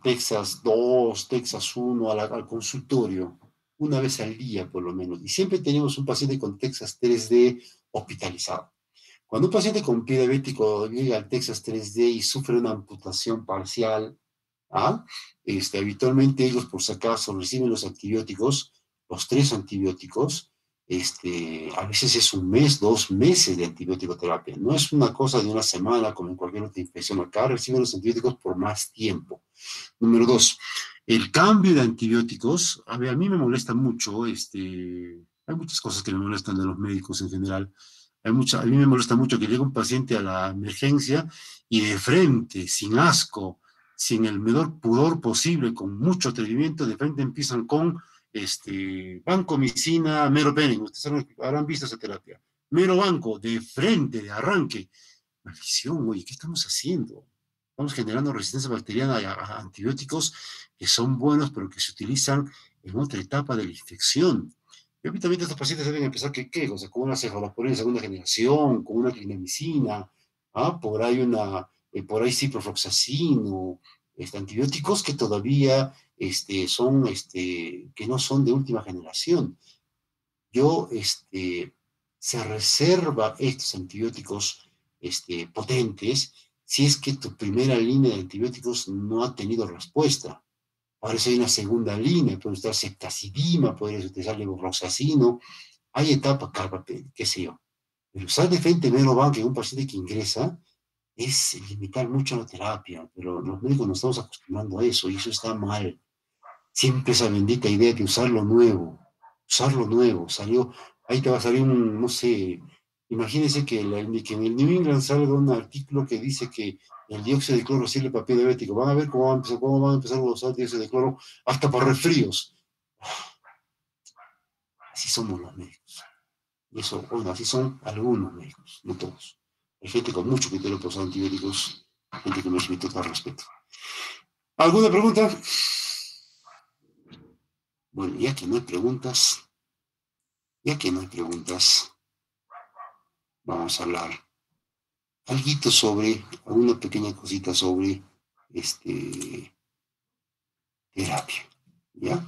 Texas 2, Texas 1 al consultorio, una vez al día por lo menos. Y siempre teníamos un paciente con Texas 3D hospitalizado. Cuando un paciente con pie diabético llega al Texas 3D y sufre una amputación parcial, ¿ah? Habitualmente ellos, por si acaso, reciben los antibióticos, los 3 antibióticos, a veces es un mes, 2 meses de antibiótico terapia. No es una cosa de una semana como en cualquier otra infección. Acá reciben los antibióticos por más tiempo. Número dos, el cambio de antibióticos, a mí me molesta mucho, hay muchas cosas que me molestan de los médicos en general. A mí me molesta mucho que llegue un paciente a la emergencia y de frente, sin asco, sin el menor pudor posible, con mucho atrevimiento, de frente empiezan con vancomicina, meropenem. Ustedes habrán visto esa terapia. Mero banco, de frente, de arranque. Maldición, oye, ¿qué estamos haciendo? Estamos generando resistencia bacteriana a antibióticos que son buenos, pero que se utilizan en otra etapa de la infección. Y obviamente estos pacientes deben empezar, ¿qué? O sea, con una cefalosporina de segunda generación, con una clindamicina, por ahí ciprofloxacino, antibióticos que todavía que no son de última generación. Yo, se reserva estos antibióticos potentes si es que tu primera línea de antibióticos no ha tenido respuesta. Por eso hay una segunda línea, puede usar ceftazidima, puede utilizar levofloxacino, hay etapas, carbapenem, qué sé yo. Pero usar de frente Meroban en un paciente que ingresa es limitar mucho la terapia, pero los médicos nos estamos acostumbrando a eso y eso está mal. Siempre esa bendita idea de usar lo nuevo, salió, ahí te va a salir no sé, imagínense que en el New England salga un artículo que dice que el dióxido de cloro sirve para pie diabético. Van a ver cómo van a empezar a usar dióxido de cloro hasta para resfríos. Así somos los médicos. Y eso, bueno, así son algunos médicos, no todos. Hay gente con mucho criterio para usar antibióticos, gente que me ha total respeto. ¿Alguna pregunta? Bueno, ya que no hay preguntas, vamos a hablar algo sobre, alguna pequeña cosita sobre terapia, ¿ya?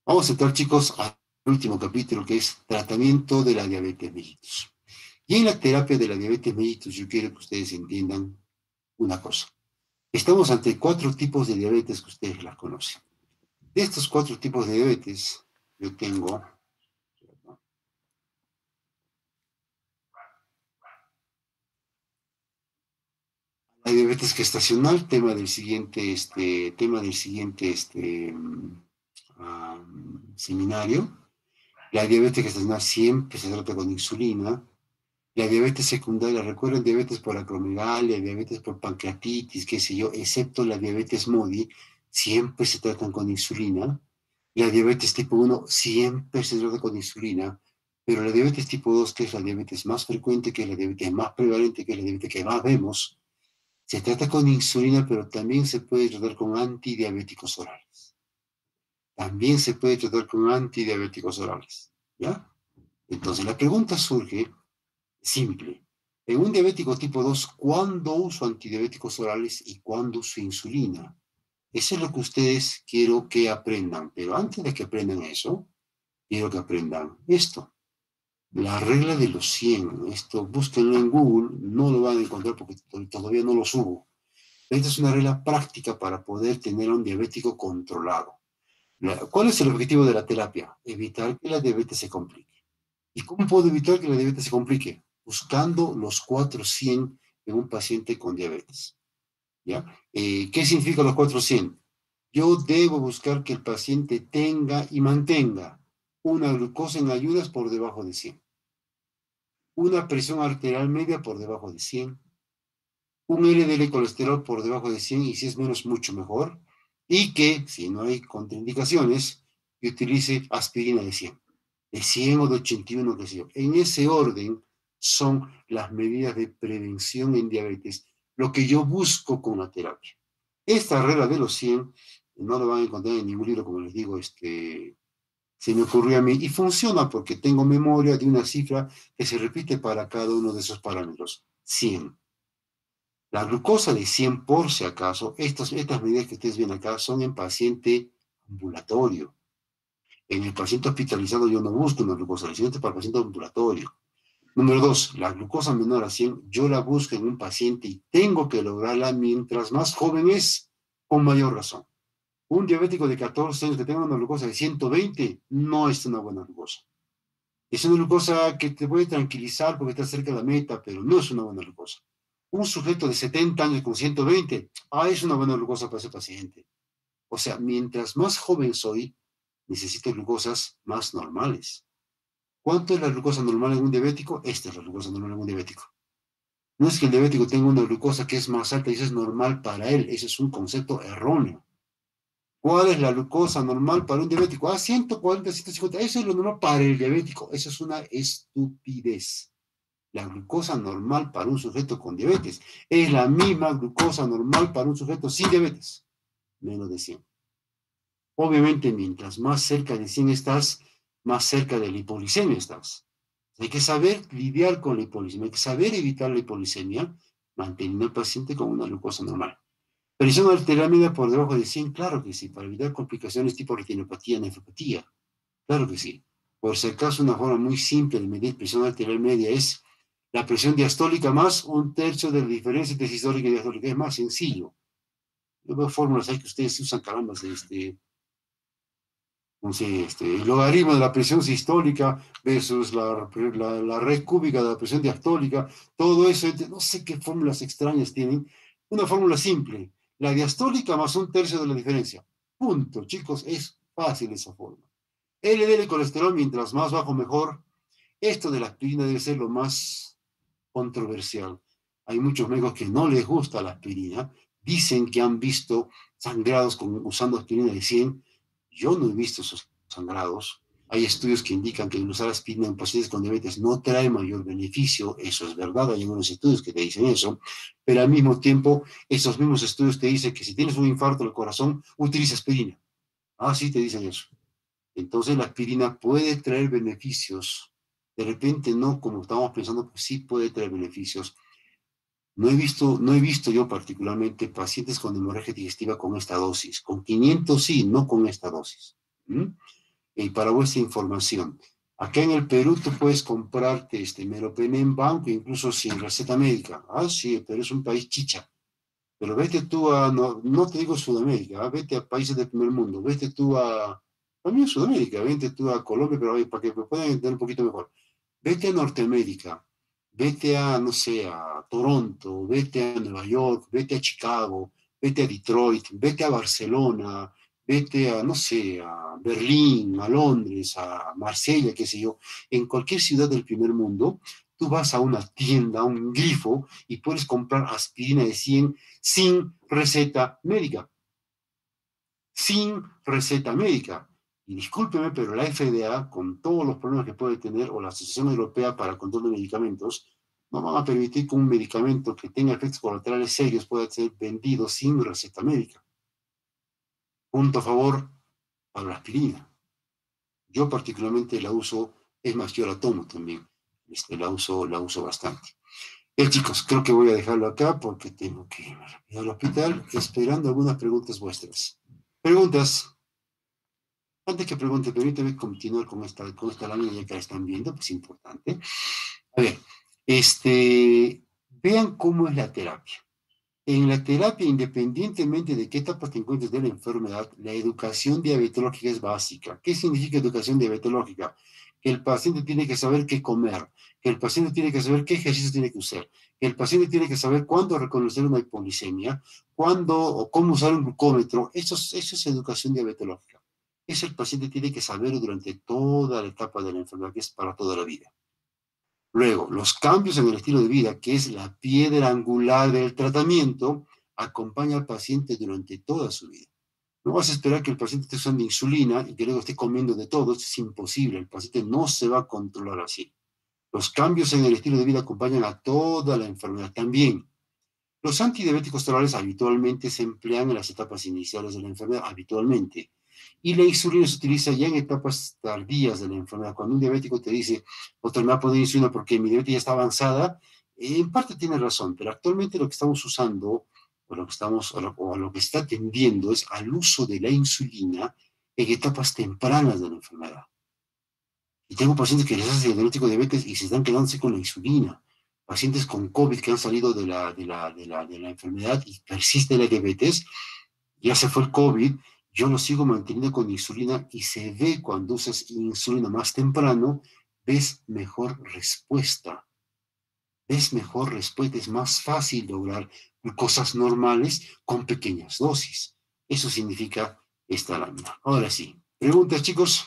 Vamos a entrar, chicos, al último capítulo que es tratamiento de la diabetes mellitus. Y en la terapia de la diabetes mellitus yo quiero que ustedes entiendan una cosa. Estamos ante 4 tipos de diabetes que ustedes la conocen. De estos 4 tipos de diabetes, yo tengo la diabetes gestacional, tema del siguiente seminario. La diabetes gestacional siempre se trata con insulina. La diabetes secundaria, recuerden, diabetes por acromegalia, diabetes por pancreatitis, qué sé yo, excepto la diabetes MODY, siempre se tratan con insulina. La diabetes tipo 1 siempre se trata con insulina, pero la diabetes tipo 2, que es la diabetes más frecuente, que es la diabetes más prevalente, que es la diabetes que más vemos, se trata con insulina, pero también se puede tratar con antidiabéticos orales. también se puede tratar con antidiabéticos orales, ¿ya? Entonces, la pregunta surge simple. En un diabético tipo 2, ¿cuándo uso antidiabéticos orales y cuándo uso insulina? Eso es lo que ustedes quiero que aprendan. Pero antes de que aprendan eso, quiero que aprendan esto. La regla de los 100. Esto búsquenlo en Google, no lo van a encontrar porque todavía no lo subo. Esta es una regla práctica para poder tener a un diabético controlado. ¿Cuál es el objetivo de la terapia? Evitar que la diabetes se complique. ¿Y cómo puedo evitar que la diabetes se complique? Buscando los 400 en un paciente con diabetes. ¿Ya? ¿Qué significa los 400? Yo debo buscar que el paciente tenga y mantenga una glucosa en ayunas por debajo de 100, una presión arterial media por debajo de 100, un LDL colesterol por debajo de 100 y si es menos, mucho mejor, y que, si no hay contraindicaciones, que utilice aspirina de 100 o de 81, que sé yo. En ese orden son las medidas de prevención en diabetes, lo que yo busco con la terapia. Esta regla de los 100 no lo van a encontrar en ningún libro, como les digo, se me ocurrió a mí y funciona porque tengo memoria de una cifra que se repite para cada uno de esos parámetros, 100. La glucosa de 100, por si acaso, estas medidas que ustedes ven acá son en paciente ambulatorio. En el paciente hospitalizado yo no busco una glucosa de 100, para el paciente ambulatorio. Número 2, la glucosa menor a 100, yo la busco en un paciente y tengo que lograrla mientras más joven es, con mayor razón. Un diabético de 14 años que tenga una glucosa de 120 no es una buena glucosa. Es una glucosa que te puede tranquilizar porque está cerca de la meta, pero no es una buena glucosa. Un sujeto de 70 años con 120, es una buena glucosa para ese paciente. O sea, mientras más joven soy, necesito glucosas más normales. ¿Cuánto es la glucosa normal en un diabético? Esta es la glucosa normal en un diabético. No es que el diabético tenga una glucosa que es más alta y eso es normal para él. Ese es un concepto erróneo. ¿Cuál es la glucosa normal para un diabético? 140, 150. Eso es lo normal para el diabético. Eso es una estupidez. La glucosa normal para un sujeto con diabetes es la misma glucosa normal para un sujeto sin diabetes, menos de 100. Obviamente, mientras más cerca de 100 estás, más cerca de la hipoglicemia estás. Hay que saber lidiar con la hipoglicemia, hay que saber evitar la hipoglicemia, manteniendo al paciente con una glucosa normal. Presión arterial media por debajo de 100, claro que sí, para evitar complicaciones tipo retinopatía, nefropatía, claro que sí. Por si acaso, una forma muy simple de medir presión arterial media es la presión diastólica más un tercio de la diferencia entre sistólica y diastólica. Es más sencillo. Yo veo fórmulas ahí que ustedes usan, caramba, no sé, el logaritmo de la presión sistólica versus la red cúbica de la presión diastólica, todo eso, no sé qué fórmulas extrañas tienen. Una fórmula simple, la diastólica más un tercio de la diferencia. Punto, chicos, es fácil esa fórmula. LDL colesterol, mientras más bajo, mejor. Esto de la aspirina debe ser lo más controversial. Hay muchos médicos que no les gusta la aspirina, dicen que han visto sangrados usando aspirina de 100. Yo no he visto esos sangrados. Hay estudios que indican que usar aspirina en pacientes con diabetes no trae mayor beneficio. Eso es verdad, hay algunos estudios que te dicen eso, pero al mismo tiempo, esos mismos estudios te dicen que si tienes un infarto del corazón, utiliza aspirina. Sí, te dicen eso. Entonces la aspirina puede traer beneficios. De repente no como estamos pensando, pues sí puede traer beneficios. No he visto yo particularmente pacientes con hemorragia digestiva con esta dosis. Con 500 sí, no con esta dosis. ¿Mm? Y para vuestra información, acá en el Perú tú puedes comprarte meropenem en banco, incluso sin receta médica. Sí, pero es un país chicha. Pero vete tú no te digo Sudamérica, vete a países del primer mundo, vete tú también Sudamérica, vete tú a Colombia, pero para que me puedan entender un poquito mejor. Vete a Norteamérica, vete no sé, a Toronto, vete a Nueva York, vete a Chicago, vete a Detroit, vete a Barcelona, vete no sé, a Berlín, a Londres, a Marsella, qué sé yo, en cualquier ciudad del primer mundo, tú vas a una tienda, a un grifo, y puedes comprar aspirina de 100 sin receta médica. Sin receta médica. Y discúlpeme, pero la FDA, con todos los problemas que puede tener, o la Asociación Europea para el Control de Medicamentos, no van a permitir que un medicamento que tenga efectos colaterales serios pueda ser vendido sin receta médica. Punto a favor. para la aspirina. Yo particularmente la uso, es más, yo la tomo también. La uso bastante. Chicos, creo que voy a dejarlo acá porque tengo que ir rápido al hospital esperando algunas preguntas vuestras. Preguntas. Antes que pregunte, permíteme continuar con esta lámina ya que la están viendo, pues importante. A ver, vean cómo es la terapia. En la terapia, independientemente de qué etapa te encuentres de la enfermedad, la educación diabetológica es básica. ¿Qué significa educación diabetológica? Que el paciente tiene que saber qué comer, que el paciente tiene que saber qué ejercicios tiene que usar, que el paciente tiene que saber cuándo reconocer una hipoglicemia, cuándo o cómo usar un glucómetro. Eso es educación diabetológica. Eso el paciente tiene que saber durante toda la etapa de la enfermedad, que es para toda la vida. Luego, los cambios en el estilo de vida, que es la piedra angular del tratamiento, acompaña al paciente durante toda su vida. No vas a esperar que el paciente esté usando insulina y que luego esté comiendo de todo, esto es imposible, el paciente no se va a controlar así. Los cambios en el estilo de vida acompañan a toda la enfermedad también. Los antidiabéticos orales habitualmente se emplean en las etapas iniciales de la enfermedad, habitualmente. Y la insulina se utiliza ya en etapas tardías de la enfermedad. Cuando un diabético te dice, doctor, me va a poner insulina porque mi diabetes ya está avanzada, en parte tiene razón, pero actualmente lo que estamos usando, o lo que está tendiendo es al uso de la insulina en etapas tempranas de la enfermedad. Y tengo pacientes que les hace diagnóstico de diabetes y se están quedándose con la insulina. Pacientes con COVID que han salido de la enfermedad y persiste la diabetes, ya se fue el COVID, yo lo sigo manteniendo con insulina y se ve cuando usas insulina más temprano, ves mejor respuesta. Ves mejor respuesta, es más fácil lograr cosas normales con pequeñas dosis. Eso significa esta lámina. Ahora sí, preguntas, chicos.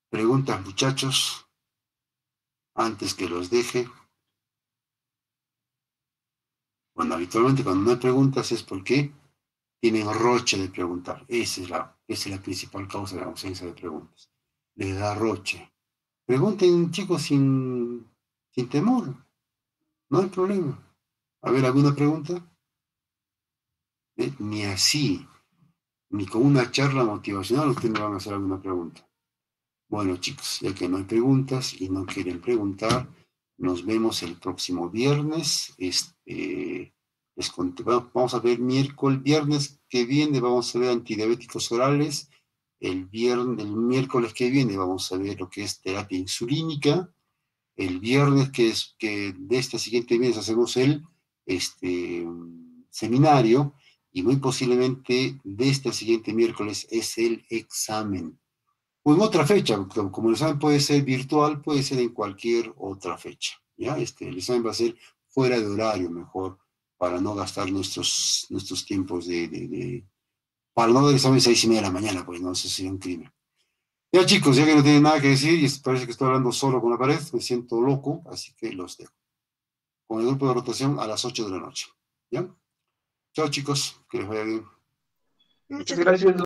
Preguntas, muchachos, antes que los deje. Bueno, habitualmente cuando no hay preguntas es porque tienen roche de preguntar. Esa es la principal causa de la ausencia de preguntas. Les da roche. Pregunten, chicos, sin temor. No hay problema. A ver, ¿alguna pregunta? Ni así, ni con una charla motivacional ustedes me van a hacer alguna pregunta. Bueno, chicos, ya que no hay preguntas y no quieren preguntar, nos vemos el próximo viernes. Vamos a ver viernes que viene vamos a ver antidiabéticos orales. El miércoles que viene vamos a ver lo que es terapia insulínica. El viernes que de este siguiente viernes hacemos el seminario y muy posiblemente de este siguiente miércoles es el examen. O en otra fecha, como el examen puede ser virtual, puede ser en cualquier otra fecha. ¿Ya? El examen va a ser fuera de horario mejor para no gastar nuestros tiempos para no dar el examen a 6:30 de la mañana, pues no, eso sería un crimen. Ya chicos, ya que no tienen nada que decir y parece que estoy hablando solo con la pared, me siento loco, así que los dejo. Con el grupo de rotación a las 8 de la noche. ¿Ya? Chao chicos, que les vaya bien. Muchas gracias.